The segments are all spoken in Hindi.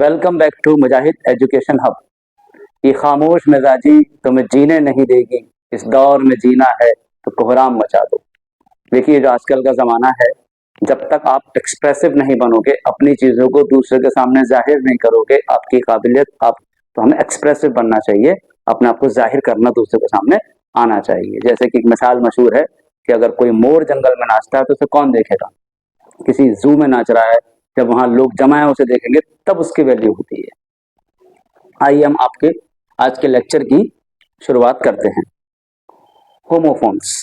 Welcome back to Mujahid education hub. ये खामोश मिजाजी तुम्हें जीने नहीं देगी, इस दौर में जीना है तो कोहराम मचा दो। देखिए, जो आजकल का जमाना है, जब तक आप एक्सप्रेसिव नहीं बनोगे, अपनी चीजों को दूसरे के सामने जाहिर नहीं करोगे, आपकी काबिलियत आप तो हमें एक्सप्रेसिव बनना चाहिए, अपने आप को जाहिर करना दूसरे के सामने आना चाहिए। जैसे कि एक मिसाल मशहूर है कि अगर कोई मोर जंगल में नाचता है तो उसे कौन देखेगा? किसी जू में नाच रहा है, जब वहां लोग जमा है उसे देखेंगे, तब उसकी वैल्यू होती है। आइए हम आपके आज के लेक्चर की शुरुआत करते हैं। होमोफोन्स।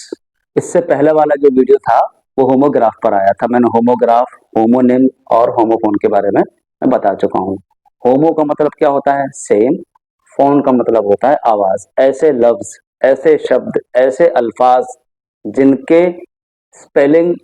इससे पहले वाला जो वीडियो था वो होमोग्राफ पर आया था। मैंने होमोग्राफ, होमोनिम और होमोफोन के बारे में मैं बता चुका हूँ। होमो का मतलब क्या होता है? सेम। फोन का मतलब होता है आवाज। ऐसे लफ्ज, ऐसे शब्द, ऐसे अल्फाज जिनके स्पेलिंग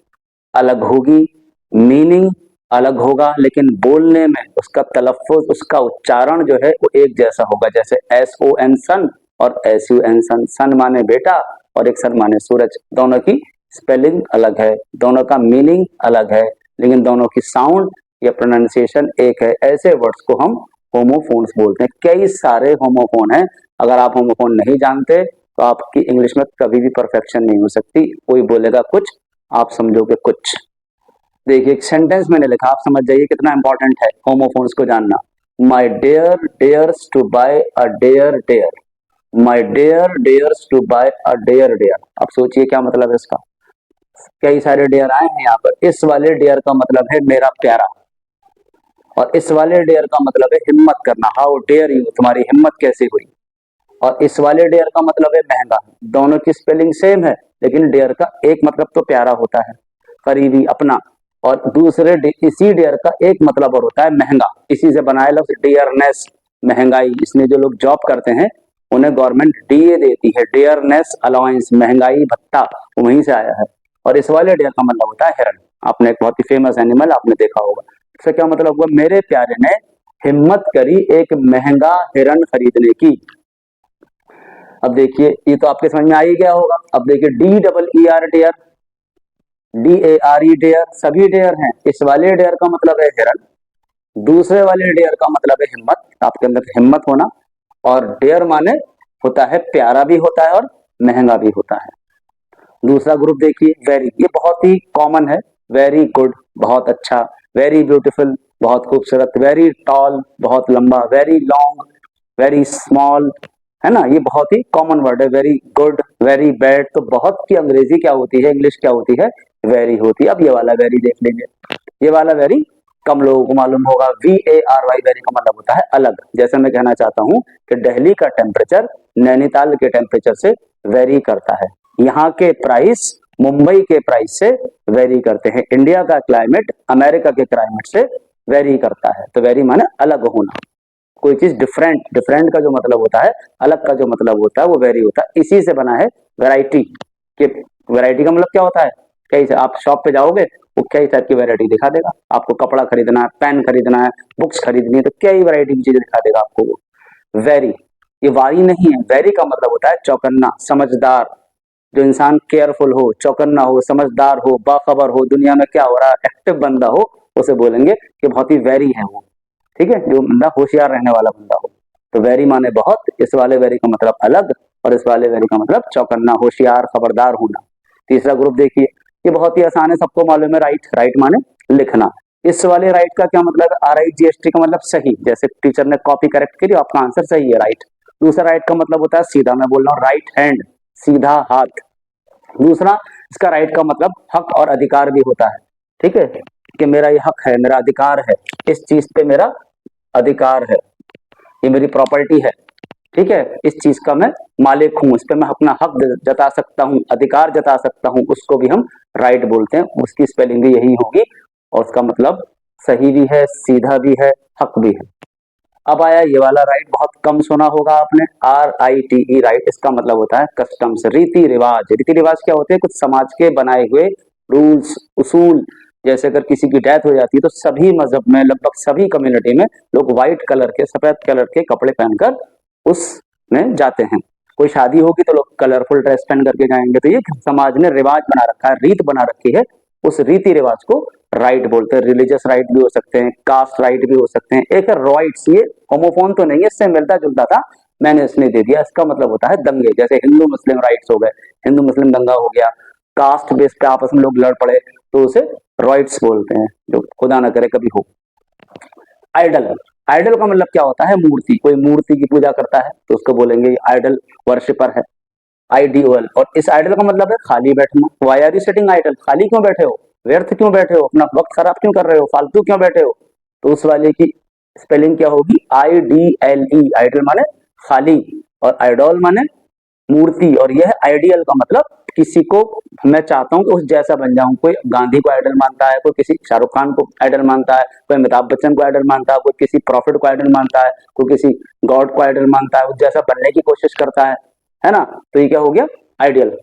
अलग होगी, मीनिंग अलग होगा, लेकिन बोलने में उसका तलफ़ुज़, उसका उच्चारण जो है वो एक जैसा होगा। जैसे SON सन और SUN सन। सन माने बेटा और एक सन माने सूरज। दोनों की स्पेलिंग अलग है, दोनों का मीनिंग अलग है, लेकिन दोनों की साउंड या प्रोनाउंसिएशन एक है। ऐसे वर्ड्स को हम होमोफोन्स बोलते हैं। कई सारे होमोफोन हैं। अगर आप होमोफोन नहीं जानते तो आपकी इंग्लिश में कभी भी परफेक्शन नहीं हो सकती। कोई बोलेगा कुछ, आप समझोगे कुछ। देखिए, एक सेंटेंस मैंने लिखा, आप समझ जाइए कितना इंपॉर्टेंट है होमोफोन्स को जानना। My dear dares to buy a dear deer. My dear dares to buy a dear deer. अब सोचिए क्या मतलब है इसका। कई सारे डेयर आए हैं यहाँ पर। इस वाले डेयर का मतलब है मेरा प्यारा, और इस वाले डेयर का मतलब है हिम्मत करना। हाउ डेयर यू, तुम्हारी हिम्मत कैसे हुई। और इस वाले डेयर का मतलब है महंगा। दोनों की स्पेलिंग सेम है, लेकिन डेयर का एक मतलब तो प्यारा होता है, करीबी, अपना, और दूसरे इसी डेयर का एक मतलब और होता है महंगा। इसी से बनाया लफ्ज डियरनेस, महंगाई। इसमें जो लोग जॉब करते हैं उन्हें गवर्नमेंट डीए देती है, डियरनेस अलाउंस, महंगाई भत्ता, वहीं से आया है। और इस वाले डेयर का मतलब होता है हिरन। आपने एक बहुत ही फेमस एनिमल आपने देखा होगा। इसका क्या मतलब हुआ? मेरे प्यारे ने हिम्मत करी एक महंगा हिरन खरीदने की। अब देखिए, ये तो आपके समझ में आ ही गया होगा। अब देखिए, DEER डेयर, DARE डेयर, सभी डेयर हैं। इस वाले डेयर का मतलब है हिरन, दूसरे वाले डेयर का मतलब है हिम्मत, आपके अंदर हिम्मत होना। और डेयर माने होता है प्यारा भी होता है और महंगा भी होता है। दूसरा ग्रुप देखिए, वेरी। ये बहुत ही कॉमन है। वेरी गुड, बहुत अच्छा। वेरी ब्यूटीफुल, बहुत खूबसूरत। वेरी टॉल, बहुत लंबा। वेरी लॉन्ग, वेरी स्मॉल, है ना। ये बहुत ही कॉमन वर्ड है। Very good, very bad. तो बहुत की अंग्रेजी क्या होती है, इंग्लिश क्या होती है? वेरी होती है। अब ये वाला वेरी देख लेंगे। ये वाला वेरी कम लोगों को मालूम होगा। VARY, वेरी का मतलब होता है अलग। जैसे मैं कहना चाहता हूँ कि दिल्ली का टेम्परेचर नैनीताल के टेम्परेचर से वेरी करता है। यहाँ के प्राइस मुंबई के प्राइस से वेरी करते हैं। इंडिया का क्लाइमेट अमेरिका के क्लाइमेट से वेरी करता है। तो वेरी माने अलग होना, कोई चीज डिफरेंट। डिफरेंट का जो मतलब होता है, अलग का जो मतलब होता है, वो वेरी होता है। इसी से बना है वैरायटी। कि वैरायटी का मतलब क्या होता है? कई से आप शॉप पे जाओगे, वो कई टाइप की वैरायटी दिखा देगा। आपको कपड़ा खरीदना है, पेन खरीदना है, बुक्स खरीदनी है, तो कई वैरायटी की चीजें दिखा देगा आपको वो। वेरी, ये वारी नहीं है। वेरी का मतलब होता है चौकन्ना, समझदार। जो इंसान केयरफुल हो, चौकन्ना हो, समझदार हो, बाखबर हो, दुनिया में क्या हो रहा है, एक्टिव बंदा हो, उसे बोलेंगे कि बहुत ही वेरी है वो। ठीक है, जो बंदा होशियार रहने वाला बंदा हो। तो वेरी माने बहुत, इस वाले वेरी का मतलब अलग, और इस वाले वेरी का मतलब चौकन्ना, होशियार, खबरदार होना। तीसरा ग्रुप देखिए, ये बहुत ही आसान है, सबको मालूम है। राइट। राइट माने लिखना। इस वाले राइट का क्या मतलब है? RIGHT का मतलब सही। जैसे टीचर ने कॉपी करेक्ट करी, आपका आंसर सही है, राइट। दूसरा राइट का मतलब होता है सीधा। मैं बोल रहा हूँ राइट हैंड, सीधा हाथ। दूसरा, इसका राइट का मतलब हक और अधिकार भी होता है। ठीक है, कि मेरा ये हक है, मेरा अधिकार है, इस चीज पे मेरा अधिकार है, ये मेरी प्रॉपर्टी है। ठीक है, इस चीज का मैं मालिक हूं, इस पे मैं अपना हक जता सकता हूं, अधिकार जता सकता हूं, उसको भी हम राइट बोलते हैं। उसकी स्पेलिंग भी यही होगी, और उसका मतलब सही भी है, सीधा भी है, हक भी है। अब आया ये वाला राइट, बहुत कम सुना होगा आपने, RITE, राइट। इसका मतलब होता है कस्टम्स, रीति रिवाज। रीति रिवाज क्या होते हैं? कुछ समाज के बनाए हुए रूल्स, उसूल। जैसे अगर किसी की डेथ हो जाती है तो सभी मजहब में, लगभग सभी कम्युनिटी में लोग व्हाइट कलर के, सफेद कलर के कपड़े पहनकर उसमें जाते हैं। कोई शादी होगी तो लोग कलरफुल ड्रेस पहन करके जाएंगे। तो ये समाज ने रिवाज बना रखा है, रीत बना रखी है। उस रीति रिवाज को राइट बोलते हैं, रिलीजियस राइट भी हो सकते हैं, कास्ट राइट भी हो सकते हैं। एक है रॉइट्स, ये होमोफोन तो नहीं है, इससे मिलता जुलता था, मैंने इसलिए दे दिया। इसका मतलब होता है दंगे, जैसे हिंदू मुस्लिम राइट्स हो गए, हिंदू मुस्लिम दंगा हो गया, कास्ट बेस पे आपस में लोग लड़ पड़े तो उसे रॉइट्स बोलते हैं, जो खुदा ना करे कभी हो। आइडल, आइडल का मतलब क्या होता है? मूर्ति। कोई मूर्ति की पूजा करता है तो उसको बोलेंगे आइडल वर्शिपर है, आइडियल। और इस आइडल का मतलब है खाली बैठना। Why are you sitting idle? खाली क्यों बैठे हो, व्यर्थ क्यों बैठे हो, अपना वक्त खराब क्यों कर रहे हो, फालतू क्यों बैठे हो? तो उस वाले की स्पेलिंग क्या होगी? IDLE। आइडल माने खाली और आइडॉल माने मूर्ति। और यह आइडियल का मतलब किसी को मैं चाहता हूं कि उस जैसा बन जाऊं। कोई गांधी को आइडल मानता है, कोई किसी शाहरुख खान को आइडल मानता है, कोई अमिताभ बच्चन को आइडल मानता है, कोई किसी प्रॉफिट को आइडल मानता है, कोई किसी गॉड को आइडल मानता है, उस जैसा बनने की कोशिश करता है ना? तो ये क्या हो गया? आइडियल।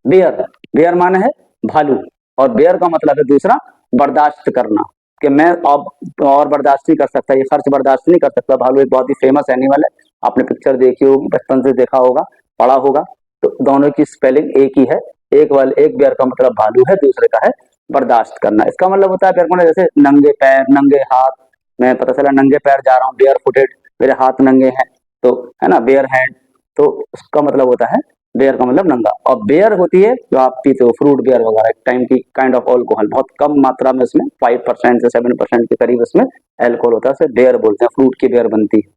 बेयर, बेयर माने है भालू, और बेयर का मतलब है दूसरा बर्दाश्त करना, कि मैं अब और बर्दाश्त नहीं कर सकता, ये खर्च बर्दाश्त नहीं कर सकता। भालू एक बहुत ही फेमस एनिमल है, आपने पिक्चर देखी होगी, बचपन से देखा होगा, पढ़ा होगा। तो दोनों की स्पेलिंग एक ही है। एक बेयर का मतलब भालू है, दूसरे का है बर्दाश्त करना। इसका मतलब होता है बेयर को, जैसे नंगे पैर, नंगे हाथ, मैं पता चला नंगे पैर जा रहा हूँ, बेयर फुटेड, मेरे हाथ नंगे हैं, तो है ना, बेयर हैंड। तो उसका मतलब होता है, बेयर का मतलब नंगा। और बेयर होती है जो आप पीते हो, फ्रूट बेयर वगैरह, एक टाइम की काइंड ऑफ अल्कोहल, बहुत कम मात्रा में, इसमें 5% से 7% के करीब इसमें अल्कोहल होता है, इसे बेयर बोलते हैं, फ्रूट की बेयर बनती है।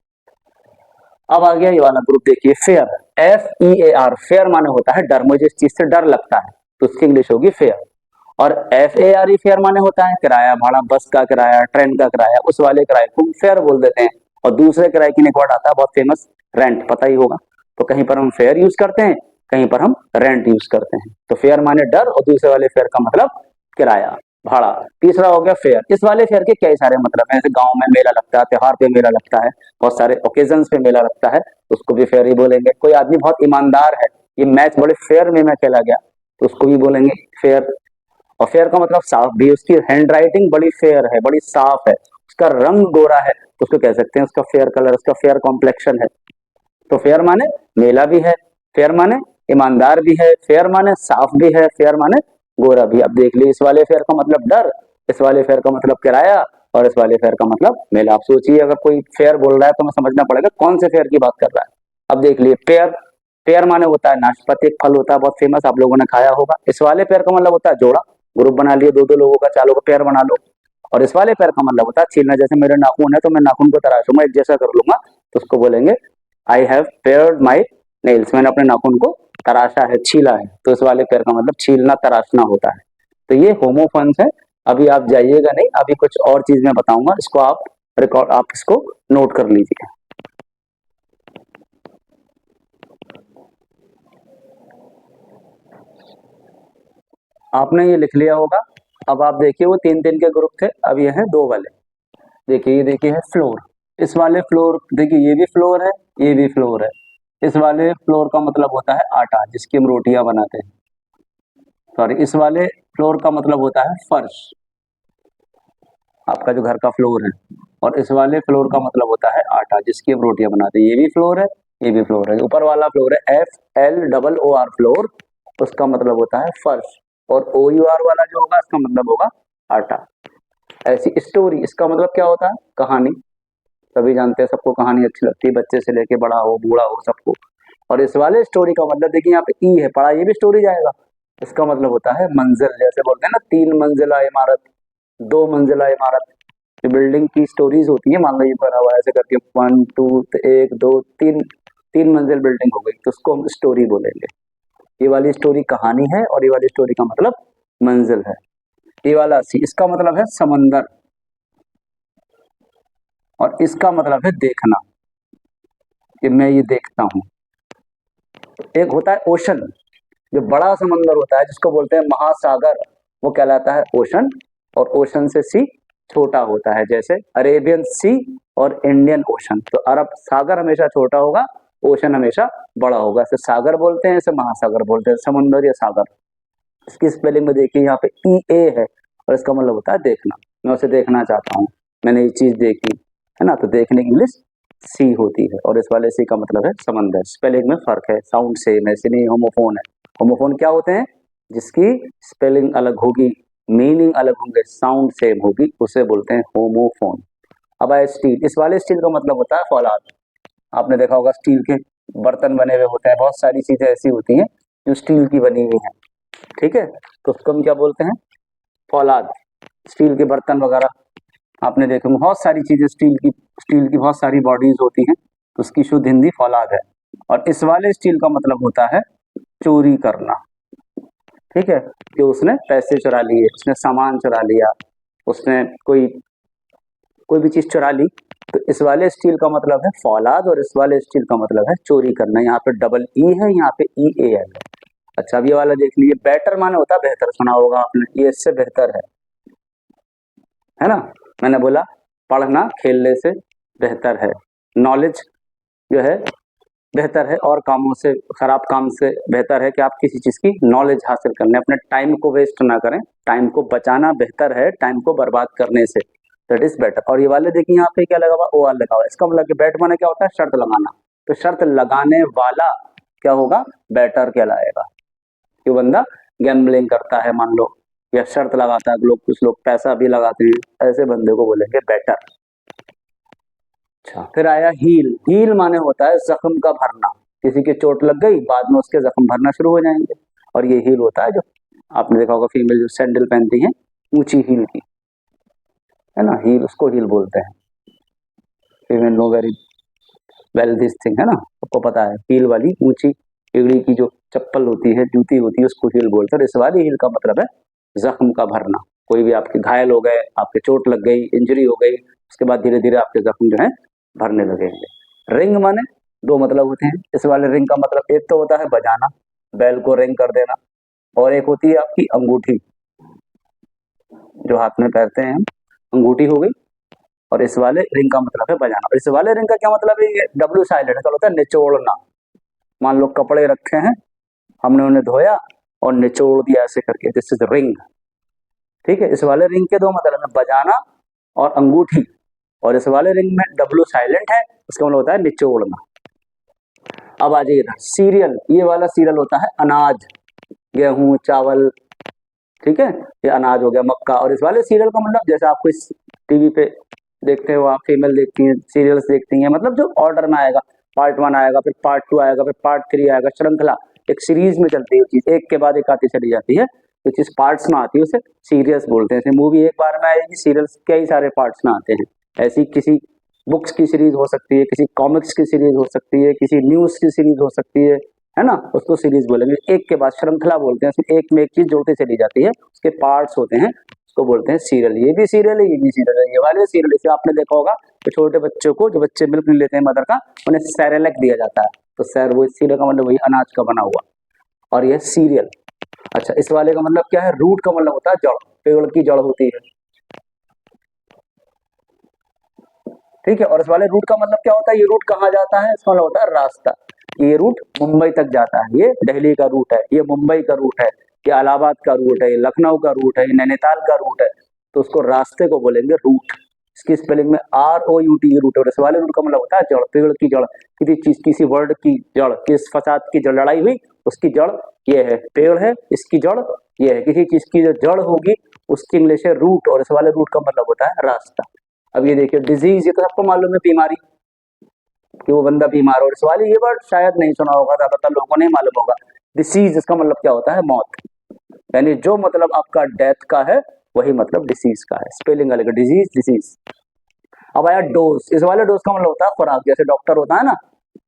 अब आ गया ये वाला ग्रुप, देखिए फेयर, FEAR। फेयर माने होता है डर, मुझे इस चीज से डर लगता है, तो उसकी इंग्लिश होगी फेयर। और FARE फेयर माने होता है किराया, भाड़ा, बस का किराया, ट्रेन का किराया, उस वाले किराए को फेयर बोल देते हैं। और दूसरे किराए की एक वर्ड आता है बहुत फेमस, रेंट, पता ही होगा। तो कहीं पर हम फेयर यूज करते हैं, कहीं पर हम रेंट यूज करते हैं। तो फेयर माने डर, और दूसरे वाले फेयर का मतलब किराया, भाड़ा। तीसरा हो गया फेयर। इस वाले फेयर के कई सारे मतलब हैं, जैसे गांव में मेला लगता है, त्योहार पे मेला लगता है, बहुत सारे ओकेजन पे मेला लगता है, उसको भी फेयर ही बोलेंगे। कोई आदमी बहुत ईमानदार है, ये मैच बड़े फेयर में मैं खेला गया, तो उसको भी बोलेंगे फेयर। और फेयर का मतलब साफ भी, उसकी हैंड राइटिंग बड़ी फेयर है, बड़ी साफ है, उसका रंग गोरा है, तो उसको कह सकते हैं उसका फेयर कलर, उसका फेयर कॉम्प्लेक्शन है। तो फेयर माने मेला भी है, फेयर माने ईमानदार भी है, फेयर माने साफ भी है, फेयर माने गोरा भी। अब देख लीजिए, इस वाले फेयर का मतलब डर, इस वाले फेयर का मतलब किराया, और इस वाले फेयर का मतलब मेला। आप सोचिए, अगर कोई फेयर बोल रहा है तो हमें समझना पड़ेगा कौन से फेयर की बात कर रहा है। अब देख लिए पेयर, पेयर माने होता है नाशपाती, एक फल होता है बहुत फेमस, आप लोगों ने खाया होगा। इस वाले पेयर का मतलब होता है जोड़ा, ग्रुप बना लिए, दो दो लोगों का, 4 लोगों का पेयर बना लो। और इस वाले पेयर का मतलब होता है छीलना, जैसे मेरे नाखून है तो मैं नाखून को तराशूंगा, एक जैसा कर लूंगा, तो उसको बोलेंगे I have paired my nails, मैंने अपने नाखून को तराशा है, छीला है। तो इस वाले पेयर का मतलब छीलना, तराशना होता है। तो ये होमोफोन्स है। अभी आप जाइएगा नहीं, अभी कुछ और चीज मैं बताऊंगा, इसको आप रिकॉर्ड, आप इसको नोट कर लीजिए। आपने ये लिख लिया होगा। अब आप देखिए, वो 3 3 के ग्रुप थे, अब ये हैं 2 वाले। देखिए, ये देखिए है फ्लोर, इस वाले फ्लोर, देखिए ये भी फ्लोर है, ये भी फ्लोर है। इस वाले फ्लोर का मतलब होता है आटा, जिसकी हम रोटियां बनाते हैं। सॉरी, इस वाले फ्लोर का मतलब होता है फर्श, आपका जो घर का फ्लोर है। और इस वाले फ्लोर का मतलब होता है आटा, जिसकी हम रोटियां बनाते हैं। ये भी फ्लोर है, ये भी फ्लोर है। ऊपर वाला फ्लोर है FLOOR फ्लोर, उसका मतलब होता है फर्श। और OUR वाला जो होगा, इसका मतलब होगा आटा। ऐसी स्टोरी, इसका मतलब क्या होता है? कहानी। सभी जानते हैं, सबको कहानी अच्छी लगती है, बच्चे से लेके बड़ा हो, बूढ़ा हो, सबको। और इस वाले स्टोरी का मतलब देखिए, यहाँ पे ई है, पढ़ा, ये भी स्टोरी जाएगा। इसका मतलब होता है मंजिल, जैसे बोलते हैं ना 3 मंजिला इमारत, 2 मंजिला इमारत। जो बिल्डिंग की स्टोरीज होती है, मान लो ये बना हुआ है ऐसे करके, 1 2 1 2 3, 3 मंजिल बिल्डिंग हो गई, तो उसको हम स्टोरी बोलेंगे। ये वाली स्टोरी कहानी है, और ये वाली स्टोरी का मतलब मंजिल है। ये वाला सी, इसका मतलब है समंदर, और इसका मतलब है देखना, कि मैं ये देखता हूं। एक होता है ओशन, जो बड़ा समंदर होता है, जिसको बोलते हैं महासागर, वो कहलाता है ओशन। और ओशन से सी छोटा होता है, जैसे अरेबियन सी और इंडियन ओशन। तो अरब सागर हमेशा छोटा होगा, ओशन हमेशा बड़ा होगा। इसे सागर बोलते हैं, इसे महासागर बोलते हैं, समुद्र या सागर। इसकी स्पेलिंग में देखिए, यहाँ पे EA है, और इसका मतलब होता है देखना। मैं उसे देखना चाहता हूँ, मैंने ये चीज देखी, है ना? तो देखने की इंग्लिश सी होती है, और इस वाले सी का मतलब है समंदर। स्पेलिंग में फर्क है, साउंड सेम है, ऐसे नहीं होमोफोन है। होमोफोन क्या होते हैं? जिसकी स्पेलिंग अलग होगी, मीनिंग अलग होंगे, साउंड सेम होगी, उसे बोलते हैं होमोफोन। अब आए स्टील, इस वाले स्टील का मतलब होता है फौलाद। आपने देखा होगा स्टील के बर्तन बने हुए होते हैं, बहुत सारी चीजें ऐसी होती हैं जो स्टील की बनी हुई हैं, ठीक है, तो उसको हम क्या बोलते हैं, फौलाद। स्टील के बर्तन वगैरह आपने देखे होंगे, बहुत सारी चीजें स्टील की बहुत सारी बॉडीज होती हैं, तो उसकी शुद्ध हिंदी फौलाद है। और इस वाले स्टील का मतलब होता है चोरी करना, ठीक है, कि उसने पैसे चुरा लिए, उसने सामान चुरा लिया, उसने कोई भी चीज चुरा ली, तो इस वाले स्टील का मतलब है फौलाद और इस वाले स्टील का मतलब है चोरी करना। यहाँ पे डबल ई है, यहाँ पे ई ए एल है। अच्छा, अब ये वाला देख लीजिए, बेटर माने होता है बेहतर, सुना होगा आपने, ये इससे बेहतर है ना। मैंने बोला पढ़ना खेलने से बेहतर है, नॉलेज जो है बेहतर है, और कामों से, खराब काम से बेहतर है कि आप किसी चीज की नॉलेज हासिल कर लें, अपने टाइम को वेस्ट ना करें, टाइम को बचाना बेहतर है टाइम को बर्बाद करने से, दैट इज बेटर। और ये वाले देखिए यहाँ पे क्या लगा हुआ, ओ आर लगा हुआ है, इसका मतलब बैट माने क्या होता है, शर्त लगाना, तो शर्त लगाने वाला क्या होगा, बैटर कहलाएगा। जो बंदा गैम्बलिंग करता है मान लो, या शर्त लगाता है, लोग कुछ लोग पैसा भी लगाते हैं, ऐसे बंदे को बोलेंगे बैटर। अच्छा, फिर आया हील। हील माने होता है जख्म का भरना, किसी के चोट लग गई, बाद में उसके जख्म भरना शुरू हो जाएंगे, और ये हील होता है जो आपने देखा होगा फीमेल जो सैंडल पहनती है ऊंची हील की, है ना, हील, उसको हील बोलते हैं। Female know very well this thing, है ना, सबको पता है, हील वाली ऊंची एड़ी की जो चप्पल होती है, जूती होती है, उसको हील बोलते हैं। और इस वाली हील का मतलब है जख्म का भरना, कोई भी आपके घायल हो गए, आपके चोट लग गई, इंजरी हो गई, उसके बाद धीरे धीरे आपके जख्म जो है भरने लगेंगे। रिंग माने दो मतलब होते हैं इस वाले रिंग का मतलब, एक तो होता है बजाना, बैल को रिंग कर देना, और एक होती है आपकी अंगूठी, जो हाथ में पहनते हैं, अंगूठी हो गई। और इस वाले रिंग का मतलब है बजाना। और इस वाले रिंग का क्या मतलब है, ये डब्ल्यू साइलेंट का होता है निचोड़ना। मान लो कपड़े रखे हैं, हमने उन्हें धोया और निचोड़ दिया ऐसे करके, दिस इज रिंग, ठीक है। इस वाले रिंग के दो मतलब है, बजाना और अंगूठी, और इस वाले रिंग में डब्ल्यू साइलेंट है, इसका मतलब होता है निचोड़ना। अब आ जाइए सीरियल, ये वाला सीरियल होता है अनाज, गेहूं चावल, ठीक है, ये अनाज हो गया, मक्का। और इस वाले सीरियल का मतलब, जैसे आपको इस टीवी पे देखते हो, आप फीमेल देखती हैं, सीरियल्स देखती हैं, मतलब जो ऑर्डर में आएगा, पार्ट 1 आएगा, फिर पार्ट 2 आएगा, फिर पार्ट 3 आएगा, श्रृंखला, एक सीरीज में चलती है चीज, एक के बाद एक आती चली जाती है, जो चीज पार्ट्स में आती है उसे सीरियल्स बोलते हैं। मूवी एक बार में आएगी, सीरियल्स कई सारे पार्ट्स में आते हैं। ऐसी किसी बुक्स की सीरीज हो सकती है, किसी कॉमिक्स की सीरीज हो सकती है, किसी न्यूज की सीरीज हो सकती है ना, उसको सीरीज बोलेंगे। एक के बाद श्रृंखला बोलते हैं, उसमें एक में एक चीज जोड़ती चली जाती है, उसके पार्ट्स होते हैं, उसको बोलते हैं सीरियल। ये भी सीरियल है, ये भी सीरियल है। ये वाले सीरियल जैसे आपने देखा होगा कि छोटे बच्चों को, जो बच्चे मिल्क नहीं लेते हैं मदर का, उन्हें सेरेलैक दिया जाता है, तो सैर वो सीरियल का मतलब वही अनाज का बना हुआ, और यह सीरियल। अच्छा, इस वाले का मतलब क्या है, रूट का मतलब होता है जड़, पेड़ की जड़ होती है, ठीक है। और इस वाले रूट का मतलब क्या होता है, ये रूट कहाँ जाता है, इसका मतलब होता है रास्ता। ये रूट मुंबई तक जाता है, ये दिल्ली का रूट है, ये मुंबई का रूट है, ये इलाहाबाद का रूट है, ये लखनऊ का रूट है, ये नैनीताल का रूट है, तो उसको रास्ते को बोलेंगे रूट। इसकी स्पेलिंग में ROUT रूट है। और इस वाले रूट का मतलब होता है जड़, पेड़ की जड़, किसी चीज, किसी वर्ड की जड़, किस फसाद की जड़ लड़ाई हुई, उसकी जड़ ये है, पेड़ है, इसकी जड़ ये है, किसी चीज की जो जड़ होगी उसकी इंग्लिश है रूट, और इस वाले रूट का मतलब होता है रास्ता। अब ये देखिए डिजीज, ये तो सबको मालूम है, बीमारी, कि वो बंदा बीमार, और इस वाले ये वर्ड शायद नहीं सुना होगा, ज्यादातर लोगों को नहीं मालूम होगा। डिसीज, इसका मतलब क्या होता है, मौत, यानी जो मतलब आपका डेथ का है वही मतलब डिसीज का है, स्पेलिंग अलग, डिजीज डिसीज। अब आया डोज, इस वाले डोज का मतलब होता है खुराक, जैसे डॉक्टर होता है ना,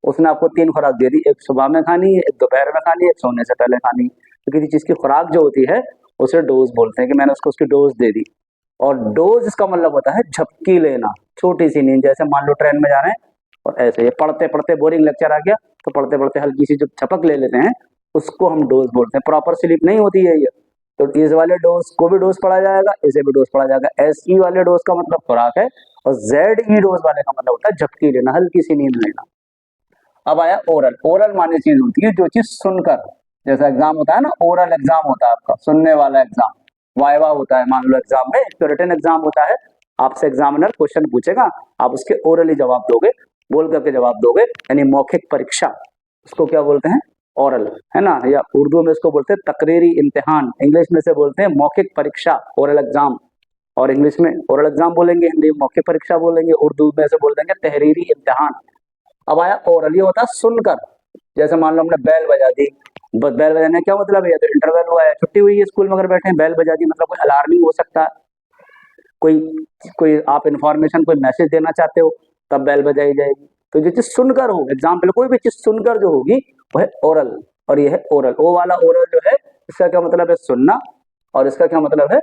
उसने आपको 3 खुराक दे दी, एक सुबह में खानी है, एक दोपहर में खानी है, एक सोने से पहले खानी है, तो किसी चीज की खुराक जो होती है उसे डोज बोलते हैं, कि मैंने उसको उसकी डोज दे दी। और डोज इसका मतलब होता है झपकी लेना, छोटी सी नींद, जैसे मान लो ट्रेन में जा रहे हैं और ऐसे ये पढ़ते पढ़ते बोरिंग लेक्चर आ गया, तो पढ़ते पढ़ते हल्की सी जो झपक ले लेते हैं उसको हम डोज बोलते हैं, प्रॉपर स्लीप नहीं होती है ये। तो इस वाले डोज को भी डोज पढ़ा जाएगा, इसे भी डोज पढ़ा जाएगा। SE वाले डोज का मतलब खुराक है, और ZE डोज वाले का मतलब होता है झपकी लेना, हल्की सी नींद लेना। अब आया ओरल, ओरल माने चीज होती है जो चीज सुनकर, जैसा एग्जाम होता है ना, ओरल एग्जाम होता है आपका, सुनने वाला एग्जाम, वाइवा होता है मान लो एग्जाम में, तो रिटन एग्जाम होता है, आपसे एग्जामिनर क्वेश्चन पूछेगा, आप उसके ओरली जवाब दोगे, बोल करके जवाब दोगे, यानी मौखिक परीक्षा, उसको क्या बोलते हैं, ओरल, है ना, या उर्दू में इसको बोलते हैं तकरीरी इम्तिहान, इंग्लिश में से बोलते हैं मौखिक परीक्षा, ओरल एग्जाम, और इंग्लिश में ओरल एग्जाम बोलेंगे, हिंदी में मौखिक परीक्षा बोलेंगे, उर्दू में से बोल देंगे तहरीरी इम्तिहान। अब आया ओरल, ये होता है सुनकर, जैसे मान लो हमने बेल बजा दी, बस बेल बजाने क्या मतलब है, तो इंटरवल हुआ है, छुट्टी हुई है, स्कूल में अगर बैठे हैं बेल बजा दी, मतलब कोई अलार्मिंग हो सकता है, कोई कोई आप इन्फॉर्मेशन कोई मैसेज देना चाहते हो तब बेल बजाई जाएगी। तो जो चीज सुनकर हो, एग्जाम्पल कोई भी चीज सुनकर जो होगी वो है ओरल, और ये है ओरल। ओ वाला ओरल जो है इसका क्या मतलब है, सुनना, और इसका क्या मतलब है,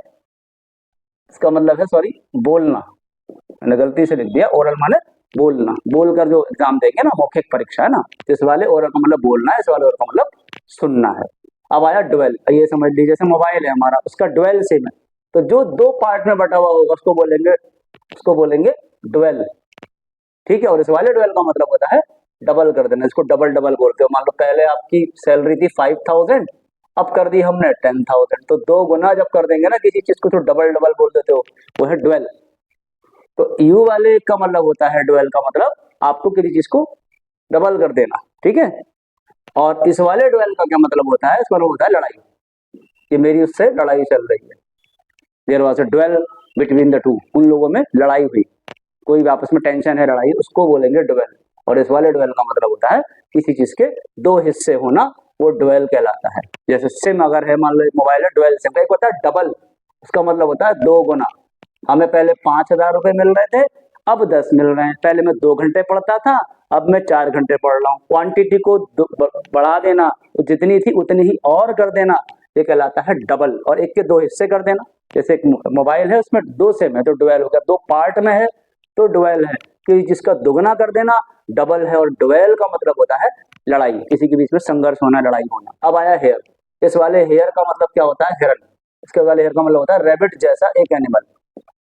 इसका मतलब है सॉरी बोलना, मैंने गलती से लिख दिया, ओरल माने बोलना, बोलकर जो एग्जाम देंगे ना, मौखिक परीक्षा है ना, इस वाले ओरल का मतलब बोलना है, इस वाले ओरल का मतलब सुनना है। अब आया ड्वेल, ये समझ लीजिए जैसे मोबाइल है हमारा, उसका ड्वेल सिम है, तो जो दो पार्ट में बटा हुआ होगा उसको बोलेंगे ड्वेल, ठीक है। और इस वाले ड्वेल का मतलब होता है डबल कर देना, इसको डबल डबल बोलते हो। मान लो पहले आपकी सैलरी थी 5000, अब कर दी हमने 10000, तो 2 गुना जब कर देंगे ना किसी चीज को, तो डबल डबल बोल देते हो, वो है ड्वेल। तो यू वाले का मतलब होता है, ड्वेल का मतलब आपको किसी चीज को डबल कर देना, ठीक है। और इस वाले ड्वेल का क्या मतलब होता है, इस वाला होता है लड़ाई, कि मेरी उससे लड़ाई चल रही है, there was a duel between the two, उन लोगों में लड़ाई हुई, कोई भी आपस में टेंशन है, लड़ाई, उसको बोलेंगे ड्वेल। और इस वाले ड्वेल का मतलब होता है किसी चीज के दो हिस्से होना, वो ड्वेल कहलाता है। जैसे सिम अगर है, मान लो मोबाइल है, ड्वेल सिम, एक होता है डबल, उसका मतलब होता है 2 गुना। हमें पहले 5000 रुपए मिल रहे थे, अब 10 मिल रहे हैं, पहले मैं 2 घंटे पढ़ता था, अब मैं 4 घंटे पढ़ रहा हूँ। क्वांटिटी को बढ़ा देना, तो जितनी थी उतनी ही और कर देना, ये कहलाता है डबल। और एक के 2 हिस्से कर देना, जैसे एक मोबाइल है उसमें 2 सिम है तो ड्वेल हो गया, 2 पार्ट में है तो ड्वेल है, कि जिसका दुगना कर देना डबल है। और ड्वेल का मतलब होता है लड़ाई, किसी के बीच में संघर्ष होना, लड़ाई होना। अब आया हेयर, इस वाले हेयर का मतलब क्या होता है, हिरन। इसके वाले हेयर का मतलब होता है रैबिट जैसा एक एनिमल,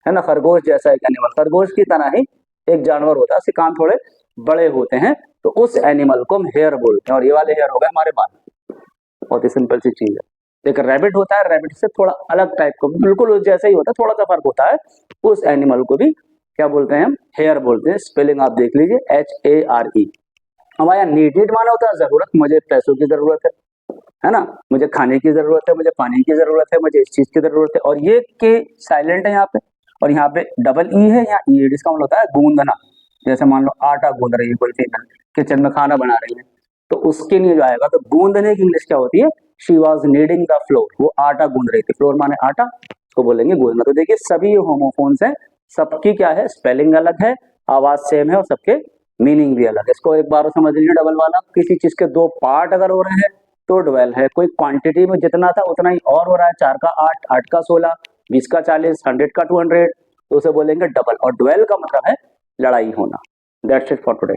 है ना, खरगोश जैसा एक एनिमल, खरगोश की तरह ही एक जानवर होता है, उसके कान थोड़े बड़े होते हैं, तो उस एनिमल को हम हेयर बोलते हैं। और ये वाले हेयर हो गए हमारे बाल, बहुत ही सिंपल सी चीज है। एक रैबिट होता है, रैबिट से थोड़ा अलग टाइप का, बिल्कुल जैसा ही होता है, थोड़ा सा फर्क होता है, उस एनिमल को भी क्या बोलते हैं, हम हेयर बोलते हैं। स्पेलिंग आप देख लीजिए, HARE। हमारा नीडेड माना होता है जरूरत, मुझे पैसों की जरूरत है ना, मुझे खाने की जरूरत है, मुझे पानी की जरूरत है, मुझे इस चीज की जरूरत है। और ये के साइलेंट है यहाँ पे, और यहाँ पे डबल ई है, यहाँ ई, इसका मतलब होता है गूंदना। जैसे मान लो आटा गूंद रही है कोई फीमेल, किचन में खाना बना रही है, तो उसके लिए जो आएगा, तो गूंदने की इंग्लिश क्या होती है, she was kneading the flour, वो आटा गूंद रही थी, फ्लोर माने आटा, उसको बोलेंगे गूंदना। तो देखिए सभी होमोफोन्स हैं, सबकी क्या है, स्पेलिंग अलग है, आवाज सेम है, और सबके मीनिंग भी अलग है। इसको एक बार समझ लीजिए, डबल वाला, किसी चीज के 2 पार्ट अगर हो रहे हैं तो ड्वेल है, कोई क्वांटिटी में जितना था उतना ही और हो रहा है, 4 का 8, 8 का 16, 20 का 40, 100 का 200, तो उसे बोलेंगे डबल। और ड्वेल का मतलब है लड़ाई होना। That's it for today.